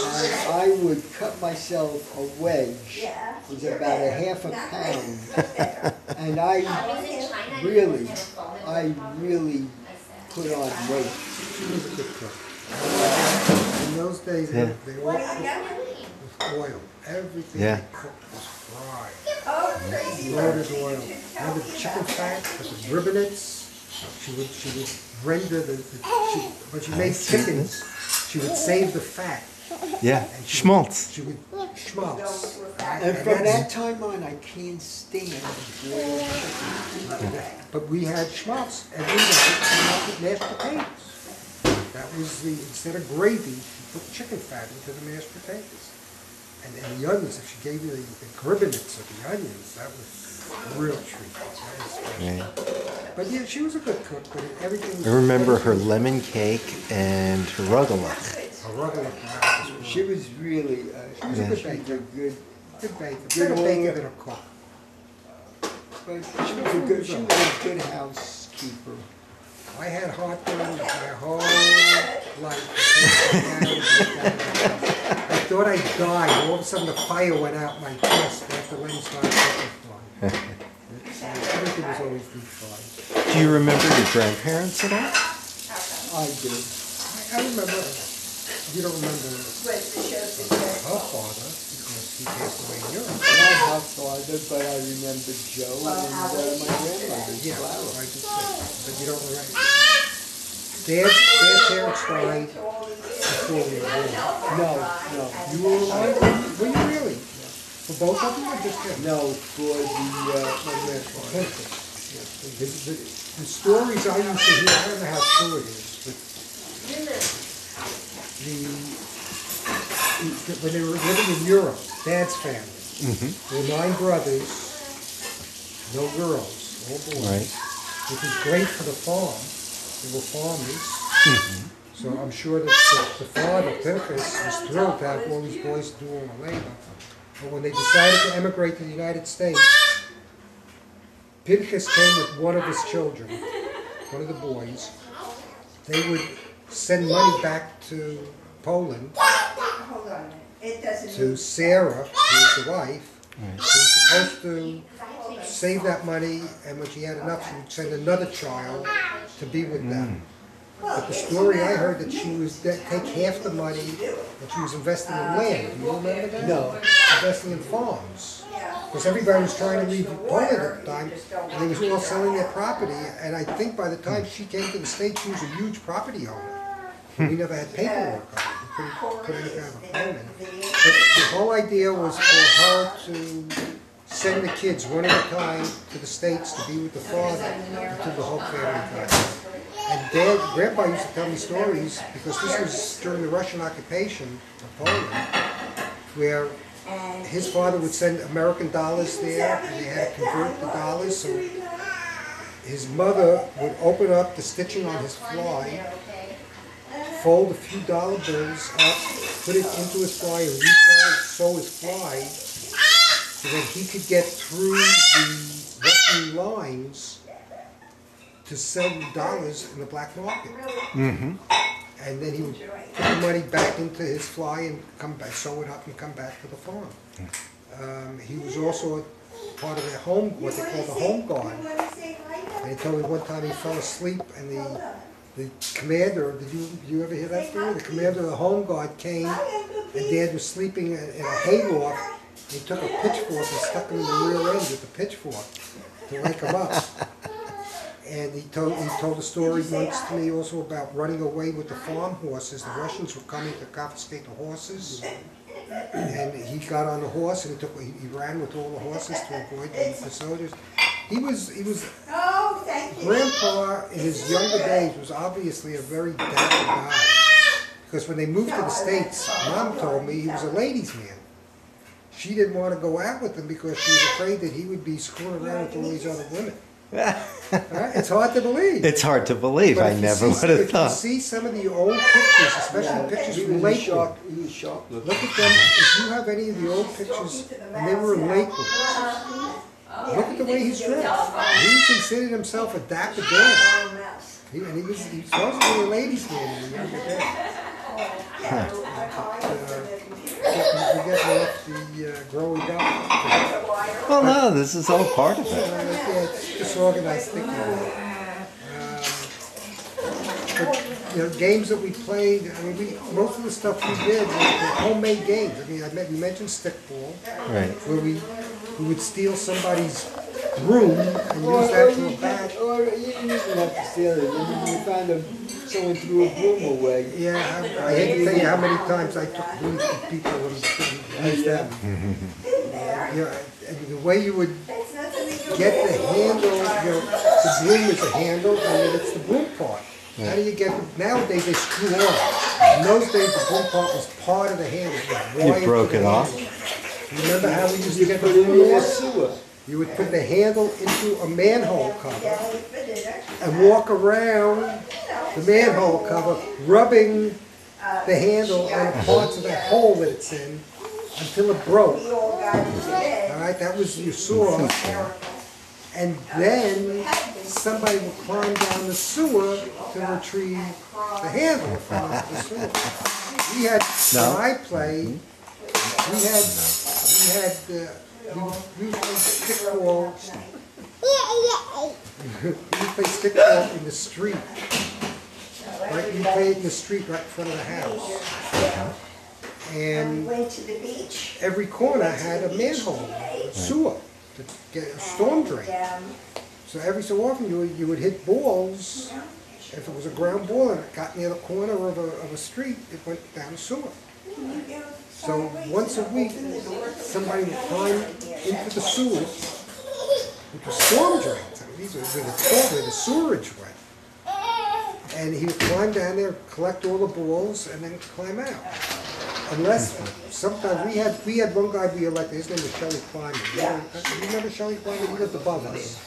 and I would cut myself a wedge. It was about a half a pound. And I really put on weight. She was a good cook. In those days, they all cooked with oil. Everything they cooked was fried. Loaded oil. And the chicken fat, with the ribbonets, she would render when she made chickens, she would save the fat. Yeah, schmaltz. She would schmaltz. And from that time on, I can't stand boiled chicken. But we had schmaltz every night with mashed potatoes. That was instead of gravy, she put chicken fat into the mashed potatoes. And the onions, if she gave you the gribbonets of the onions, that was a real treat. That was special. Yeah. But yeah, she was a good cook, but everything was... I remember her lemon cake and her rugelach. Her rugelach. She was really she was a good baker. Good baker. Better baker than a cook. But she was a good housekeeper. I had heartburn my whole life. I thought I died. All of a sudden the fire went out my chest after Lenny started cooking for me. Everything was always deep fried. Do you remember your grandparents at all? I do. I remember, you don't remember her father because he passed away in Europe. Not her father, but I remember Joe and my grandmother, Yeah, Clara. I just said, but you don't remember. Dad's parents died before we were born. No. You were alive? Were you really? For both of them or just him? No, for my grandfather. The stories I used to hear, I don't know how true it is, but when they were living in Europe, Dad's family. There were 9 brothers, no girls, all boys, Right. which was great for the farm. They were farmers. So I'm sure that the father, Pinchas, was thrilled to have all these boys do all the labor. But when they decided to emigrate to the United States, Pinchas came with one of his children, one of the boys. They would send money back to Poland, Hold on a minute. It doesn't. to Sarah, who was the wife, who was supposed to save that money, and when she had enough, she would send another child to be with them. But the story I heard that she was take half the money that she was investing in land. Do you remember that? No. Investing in farms. Because everybody was trying to leave Poland at the time, and they was all selling their property. And I think by the time she came to the States, she was a huge property owner. We never had paperwork on it. We couldn't put any kind of a home in it. But the whole idea was for her to send the kids one at a time to the States to be with the father until the whole family got here. And Grandpa used to tell me stories, because this was during the Russian occupation of Poland, where his father would send American dollars there, and they had to convert the dollars. So his mother would open up the stitching on his fly, fold a few dollar bills up, put it into his fly, and sew his fly, so that he could get through the Russian lines to sell dollars in the black market. And then he would put the money back into his fly and come back, sew it up and come back to the farm. He was also part of their home, what they call the home guard. And he told me one time he fell asleep and the commander, did you ever hear that story? The commander of the home guard came and Dad was sleeping in a hayloft. He took a pitchfork and stuck him in the rear end with the pitchfork to wake him up. And he told a story once to me also about running away with the farm horses. The Russians were coming to confiscate the horses, and he got on the horse and he ran with all the horses to avoid the soldiers. He was Oh, thank you. Grandpa in his younger days was obviously a very dapper guy, because when they moved to the States, Mom told me he was a ladies' man. She didn't want to go out with him because she was afraid that he would be screwing around with all these other women. Right? It's hard to believe. It's hard to believe. But I never would have if you thought. see some of the old pictures, especially pictures from Lakewood, He was sharp looking. look at them. If you have any of the old pictures, and they were in Lakewood, look at the way he's dressed. He considered himself a dapper dad. And he was supposed to be a ladies' man in the younger days. We're getting off the growing up. Well, no, this is all part of it. Yeah, it's disorganized thinking. But, games that we played, I mean, most of the stuff we did were homemade games. I mean, you mentioned stickball, Right. where we would steal somebody's broom and use that to a bat. Or you didn't even have to steal it. I mean, you found someone threw a broom away. Yeah, I hate to tell you how many times I took brooms from people and used them. Yeah, and the way you would get the handle, the broom is the handle, and then it's the broom part. How do you get it? Nowadays they screw on. In those days the broom part was part of the handle. It was wired You broke to the it off? handle. You remember how we used to You get put the it in broom the off? sewer. You would put the handle into a manhole cover and walk around the manhole cover, rubbing the handle on parts of that hole that it's in until it broke. All right, that was you saw. And then somebody would climb down the sewer to retrieve the handle from the sewer. We had, when I played, we would play stickball. We play stickball in the street. Right, we played in the street right in front of the house. And went to the beach. every corner had a manhole, a sewer, to get a storm drain. So every so often you would hit balls. If it was a ground ball and it got near the corner of a street, it went down a sewer. So once a week, somebody would climb into the sewer, which was storm drains. I mean, these were where the sewerage went. and he would climb down there, collect all the balls, and then climb out. Unless, sometimes, we had one guy we elected, his name was Shelley Kleiman. You remember Shelley Kleiman? He lived above us.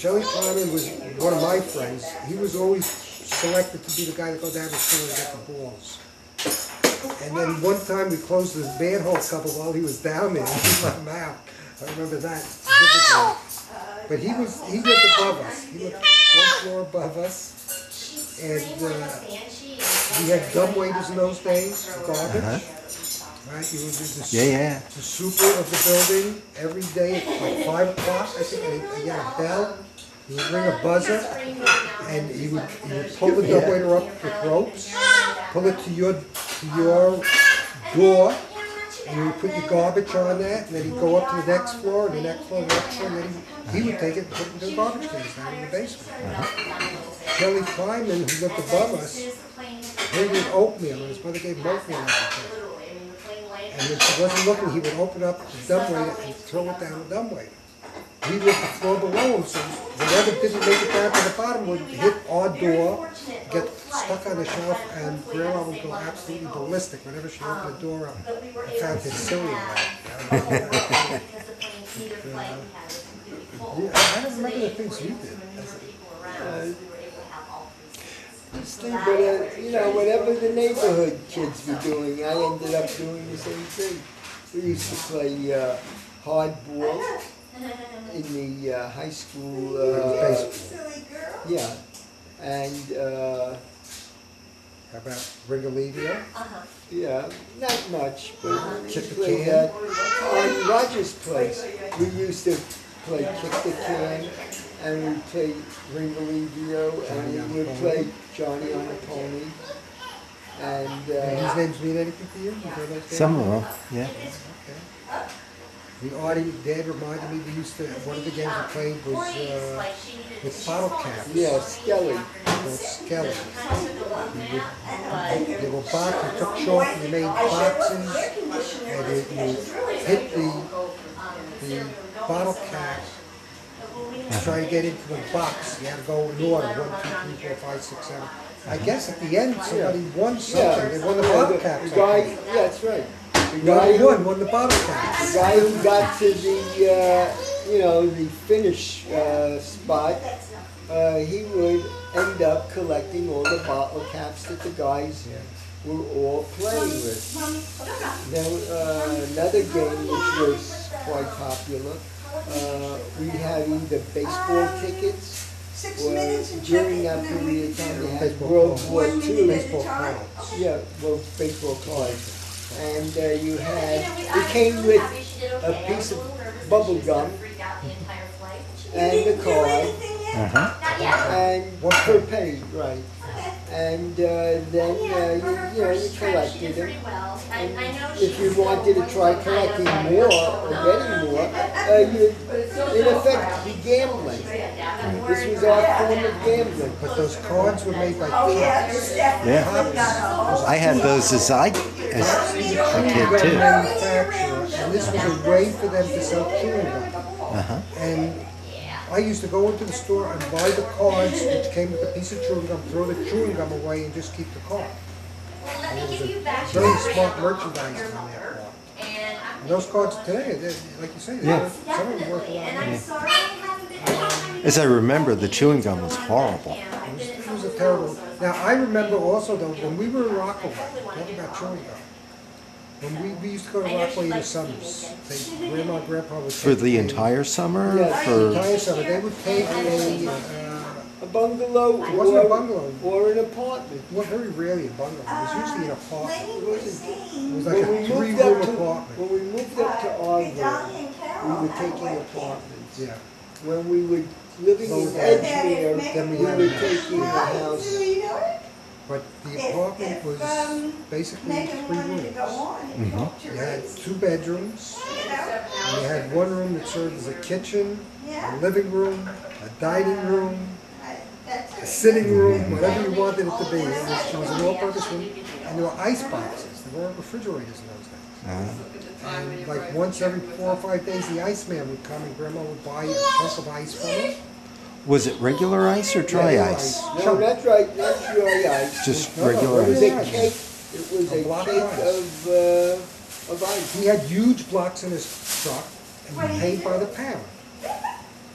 Shelley Kleiman was one of my friends. He was always selected to be the guy to go down the school and get the balls. And then one time we closed his manhole cover while he was down there, and he let him out. I remember that vividly. But he lived above us. He lived one floor above us. And we had dumbwaiters in those days, garbage. Right? You would do the super of the building every day at like 5 o'clock, I think. And he had a bell. He would ring a buzzer, and he would pull the dumbwaiter up with ropes, pull it to your door, and you would put your garbage on that, and then he'd go up to the next floor, and the next floor, and the next floor, and then he would take it and put it into the garbage cans down in the basement. Shelley Kleiman, who lived above us, hated oatmeal, and his mother gave him oatmeal every day. And when she wasn't looking, he would open up the dumbwaiter and throw it down the dumbwaiter. We lived the floor below him, so whatever didn't make it down to the bottom would hit our door, get stuck on the shelf, and Grandma would go absolutely ballistic whenever she opened the door up and found his silly. I don't remember the things you did. But you know, whatever the neighborhood kids were doing, I ended up doing the same thing. We used to play hardball in the high school. Yeah, and how about Ringalivia? Yeah, not much, but we Kick the played can? that. On Roger's place, we used to play kick the can, and we'd play Ringalivio, and we would play Johnny on the Pony. And These names mean anything to you? You know those names? Some of them, yeah. Okay. The Artie, Dad reminded me, we used to, one of the games we played was with bottle caps. yeah, Skelly. Called Skelly. They were boxes, you took chalk and you made boxes, and you hit the bottle cap and try to get into the box. You had to go in order, 1, 2, 3, 4, 5, 6, 7. I guess at the end, somebody won something, they won the bottle caps. The guy, yeah, that's right. The guy guy who won the bottle caps. The guy who got to the, you know, the finish spot, he would end up collecting all the bottle caps that the guys were all playing with. Then another game which was quite popular, we had either baseball tickets, or during that period of time they had World War II. Baseball cards. Yeah, well, baseball cards. And you had, it came with a piece of bubble gum and the card, and per penny, right. And then you collected them. And if you wanted to try collecting more or getting more, you in effect be gambling. This was our form of gambling. But those cards were made by cops. Yeah. I had those as a kid too. Manufacturer, and this was a way for them to sell chewing gum. And I used to go into the store and buy the cards which came with a piece of chewing gum, throw the chewing gum away, and just keep the card. It was a very smart merchandising on their part. And those cards today, like you say, some of them worth a lot of money. As I remember, the chewing gum was horrible. It was a terrible. Now I remember also though when we were in Rockaway, talking about chewing gum. When we used to go to Rockaway in the summers, Grandma and Grandpa would For the entire summer? Yes. For the entire summer. They would take A bungalow it wasn't a bungalow. or an apartment. Well, very rarely a bungalow. It was usually an apartment. It was like When a we moved 3-room up to, apartment. when we moved up to Arville, we were taking apartments. Yeah. When we were living in Edgemere, Then we we had were a house. taking a house. But the apartment was basically 3 rooms. You had 2 bedrooms. And you had one room that served as a kitchen, a living room, a dining room, a sitting room, whatever you wanted it to be. It was an all-purpose room. And there were ice boxes. There weren't refrigerators in those days. And like once every 4 or 5 days, the Iceman would come and Grandma would buy a chunk of ice from him. Was it regular ice or dry Yeah, ice? No, not dry ice. Just No, no, regular It was ice? a cake, it was A a block of cake ice. of ice. He had huge blocks in his truck, and he paid by the pound. And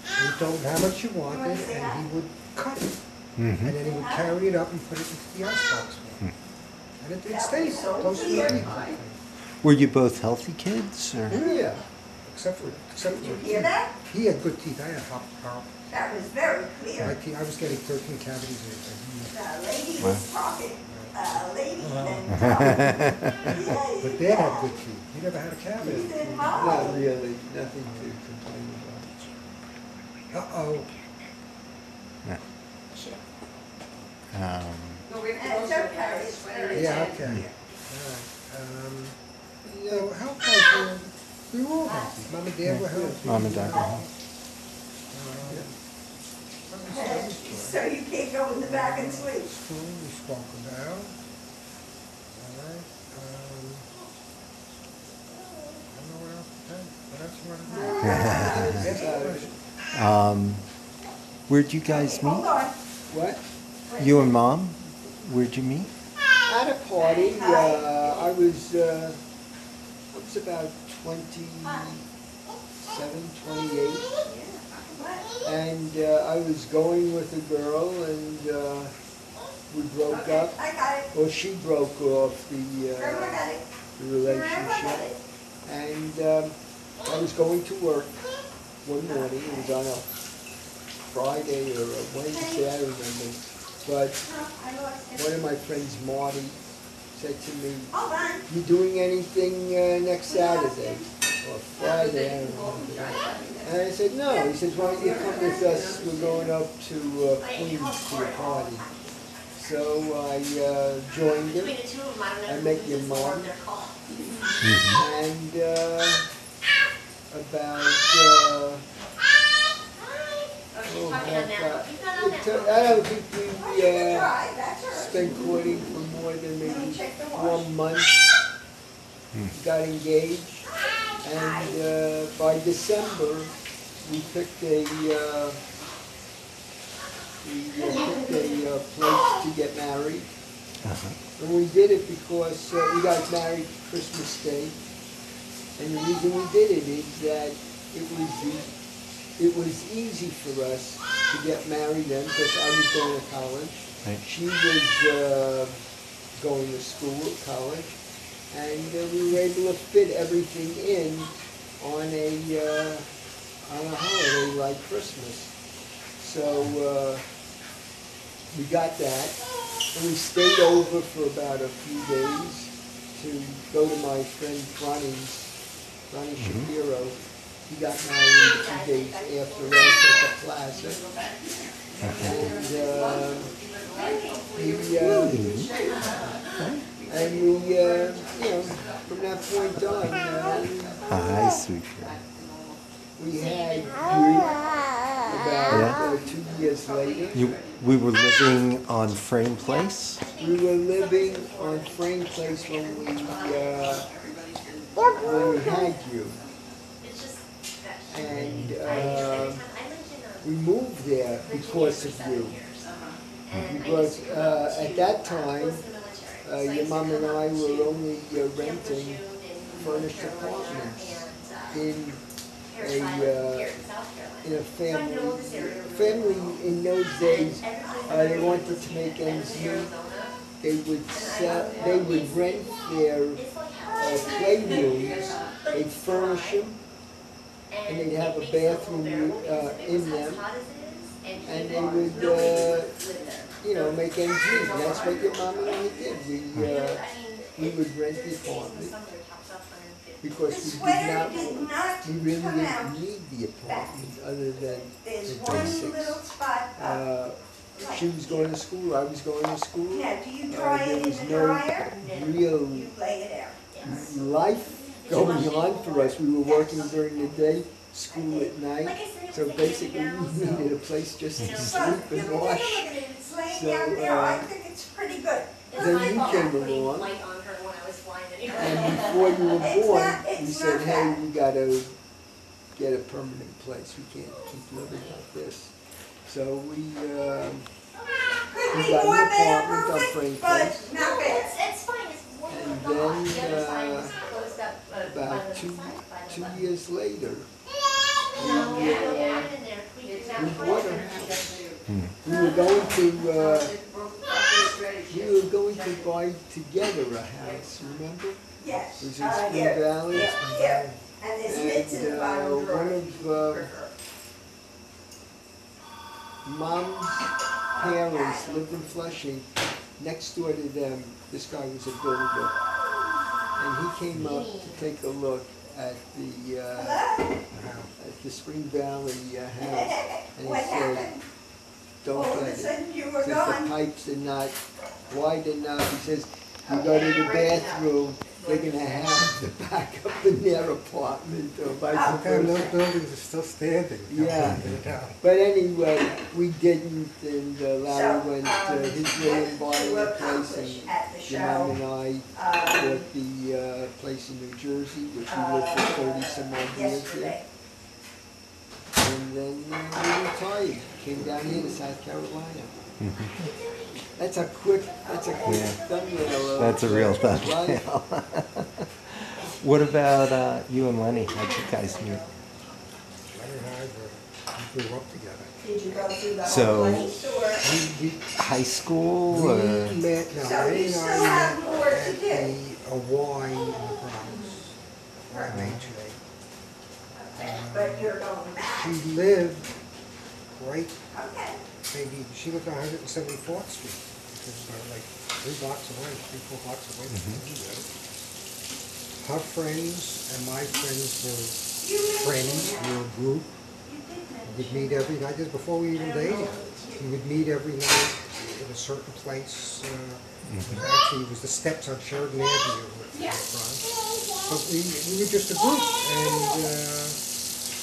he told him how much you wanted, and he would cut it. And then he would carry it up and put it into the icebox for him. And it stayed close to the week. Were you both healthy kids? Or? Yeah. Except for You hear that? he had good teeth. I had horrible. That was very clear. My teeth, I was getting 13 cavities a year. The lady was talking. Lady and But Dad had good teeth. He never had a cavity. he said, Not "Hi." really, nothing to complain about. Uh-oh. No, we have to That's go to okay. the It's very Yeah, good. okay. So health was, we were all healthy. Mom and Dad were healthy. Mom and Dad were healthy. So you can't go in the back and sleep. School we spoke about. All right. I don't know what else to tell you. What else you want to do? Where'd you guys Hold meet? on. What? You and Mom? Where'd you meet? At a party, I was about 27, 28. And I was going with a girl, and we broke up. I got it. Well, she broke off the Remember, I got it. Remember, I got relationship. it. And I was going to work one morning. It was on a Friday or a Wednesday, I don't remember. But I lost it. one of my friends, Marty, said to me, Hold on. "You doing anything next Saturday or Friday?" I don't remember. And I said, "No." He said, "Why don't you come with us? We're going up to Queens to a party." So I joined him. Between the two of them, I don't know I who met was your the mom. one they're called. And about Oh, she's talking on that. He's not on that. I don't think we Try, that's her. spent courting for more than Let me maybe check the watch. 1 month. Got engaged, and by December we picked a place to get married. And we did it because we got married Christmas Day. And the reason we did it is that it was easy for us to get married then because I was going to college. Right. She was going to school, college. And we were able to fit everything in on a holiday like Christmas. So we got that. And we stayed over for about a few days to go to my friend Ronnie Shapiro. He got married a few days after us at the plaza. And we, from that point on, Hi, sweetheart. we had about 2 years later. We were living on Frame Place? We were living on Frame Place when we had you. It's just that And I lived we moved there because of you. Because at that time, your mom and I were only renting furnished apartments in a family in those days. They wanted to make ends meet. They would rent their playrooms. They'd furnish them, and they'd have a bathroom in them, and they would make ends meet. And that's what your mom and I did. We would rent the apartment because The sweater did not we really come out. didn't need the apartment other than There's the one little basics. spot up. She was going to school, I was going to school. Now, do you dry There it in was the no dryer? real You lay it out. life going on for us. We were working during the day, school at night. So basically, we needed a place just to So, sleep you and can take a look wash. at it, it's laying So, out there, I think it's pretty good. Then you came along, light on her when I was flying anyway. and before you were born, we It's said, not hey, bad. we gotta get a permanent place. We can't keep living like this. So we got an apartment on Frank Place. It's fine, it's more than And the thought. then, The other side is closed up by About the two side. years later, No, we don't have it in there. We we can bought a house. We were going to buy together a house, remember? Yes. It was in Spring Valley. Here. And there's mitts in the And bottom drawer. one of Mom's parents lived in Flushing. Next door to them, this guy was a builder. And he came up to take a look at the Spring Valley house. And he What said, happened? don't All of a get it. sudden you were Says the gone. pipes are not wide enough. He says, you go to the bathroom, they're gonna have to back up in their apartment or vice Okay, those versa. buildings are still standing. Yeah. But anyway, we didn't, and Larry went his way and bought a place, and your mom and I bought the place in New Jersey, which we lived for 30 some odd years here. And then we retired, came down here to South Carolina. That's a quick thumbnail of That's a real life. thumbnail. What about you and Lenny? How'd you guys meet? Larry and I we grew up together. Did you go through the So- whole place or? We High school? We Or? met, no, So Larry you and still I have met more to at do. a Y in the Bronx, where I met today. But you're going back. She lived right, Okay. maybe, she lived on 174th Street, which was about like 3 blocks away, 3, 4 blocks away from where we lived. Her friends and my friends were friends, we were a group. We'd meet every night, this is before we even dated. We would meet every night in a certain place. Actually, it was the steps on Sheridan Avenue in the Bronx. But we were just a group, and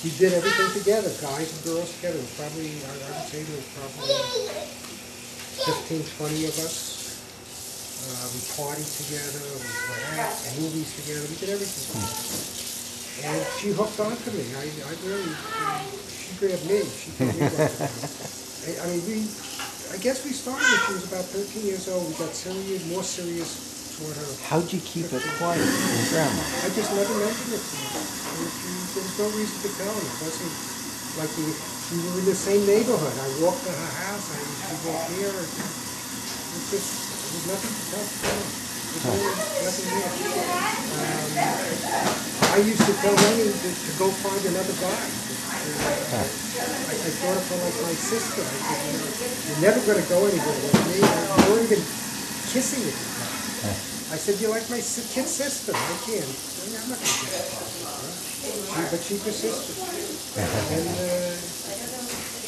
we did everything together, guys and girls together. It was probably, I would say there was probably 15, 20 of us. We partied together, we went out, movies together, we did everything together. And she hooked onto me. I really, she grabbed me. She told me what to do. I mean, I guess we started when she was about 13 years old. We got more serious toward her. How'd you keep it quiet from Grandma? I just never mentioned it to her. There was no reason to tell her. It wasn't like we were in the same neighborhood. I walked to her house, she walked here. There was nothing to tell her. There was nothing there. I used to tell Lenny to go find another guy. I thought of her like my sister. I said, you're never going to go anywhere with me. You weren't even kissing at the time. I said, you're like my kid sister. I can't. I'm not going to get involved with her. But she persisted.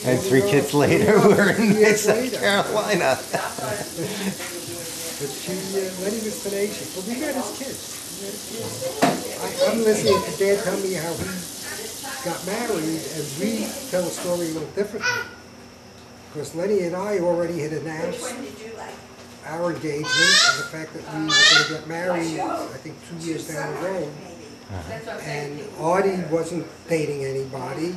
And 3 kids later, we're in South Carolina. But Lenny was tenacious. But we met as kids. I'm listening to Dad tell me how he got married, and we tell the story a little differently. Because Lenny and I already had announced our engagement and the fact that we were going to get married, I think 2 years down the road. And Artie wasn't dating anybody.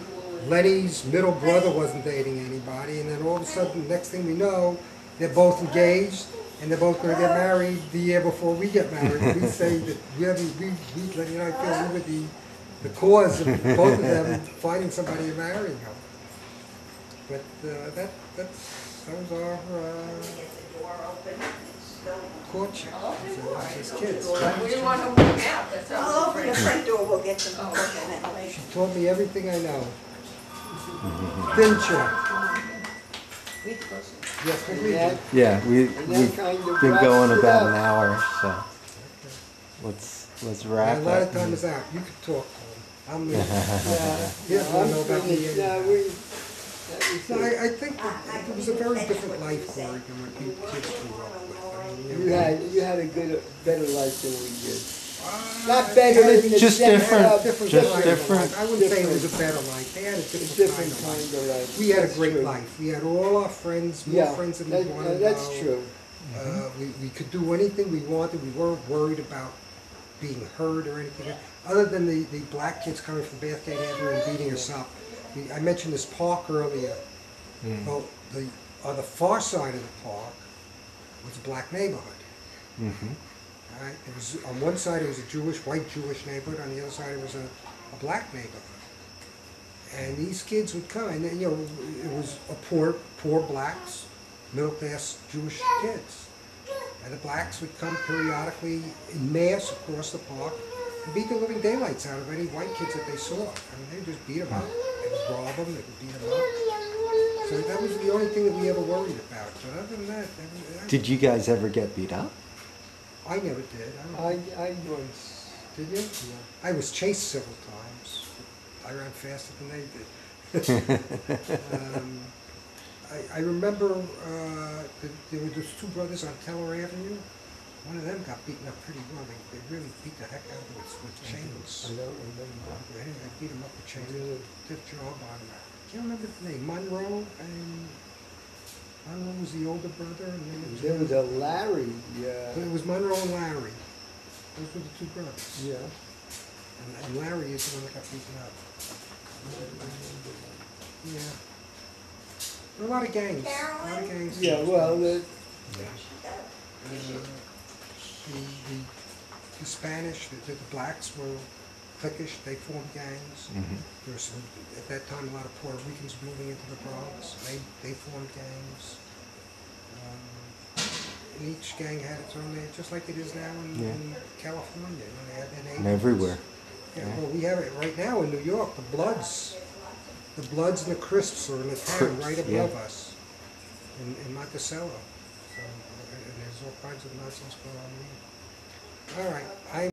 Lenny's middle brother wasn't dating anybody. And then all of a sudden, next thing we know, they're both engaged. And they're both going to get married the year before we get married. We say that Lenny and I feel we were the cause of both of them finding somebody and marrying them. But that was our courtship as kids. We didn't want to work out, that's how. I'll open the front door, we'll get some coconut She taught me everything I know. Didn't you? Yes, we did. Yeah, we've kind of been wraps going it about up. an hour, so let's wrap A lot of up. time is out. You can talk. I'm Yeah, He doesn't want to know about me finished. anymore. No, I think that it was a very different life for her than what you kids grew up with. I mean, you had a better life than we did. uh, Not better in the Just sense different. of- different Just kind of different. life. I wouldn't say it was a better life. They had a different kind of life. We had a That's great true. life. We had all our friends, more Yeah, friends than we wanted. that's true. We could do anything we wanted. We weren't worried about being hurt or anything. Other than the black kids coming from Bathgate Avenue and beating us up. I mentioned this park earlier. Well, on the far side of the park was a black neighborhood. All right? It was, on one side it was a white Jewish neighborhood, on the other side it was a black neighborhood. And these kids would come, and you know, it was a poor blacks, middle class Jewish kids. And the blacks would come periodically in mass across the park and beat the living daylights out of any white kids that they saw. I mean, they would just beat them up. They would rob them, they would beat them up. So that was the only thing that we ever worried about. But other than that, Did you guys ever get beat up? I never did. I once. Did you? Yeah. I was chased several times. I ran faster than they did. I remember there were those two brothers on Teller Avenue. One of them got beaten up pretty well. They really beat the heck out of him with chains. I don't remember. They beat him up with chains. Did a job on him. Can't remember the name. Monroe, and Monroe was the older brother. And There was a Larry. it was Monroe and Larry. Those were the two brothers. Yeah. And Larry is the one that got beaten up. Yeah. There were a lot of gangs. A lot of gangs. Yeah, well, the Spanish, the blacks were cliquish. They formed gangs. There was some, at that time, a lot of Puerto Ricans moving into the Bronx. They formed gangs. And each gang had its own name, just like it is now in California. You know, they had their names. And everywhere. Yeah, well, we have it right now in New York. The Bloods and the Crisps are in the town right above us, in Monticello. So, and there's all kinds of nonsense going on here. All right,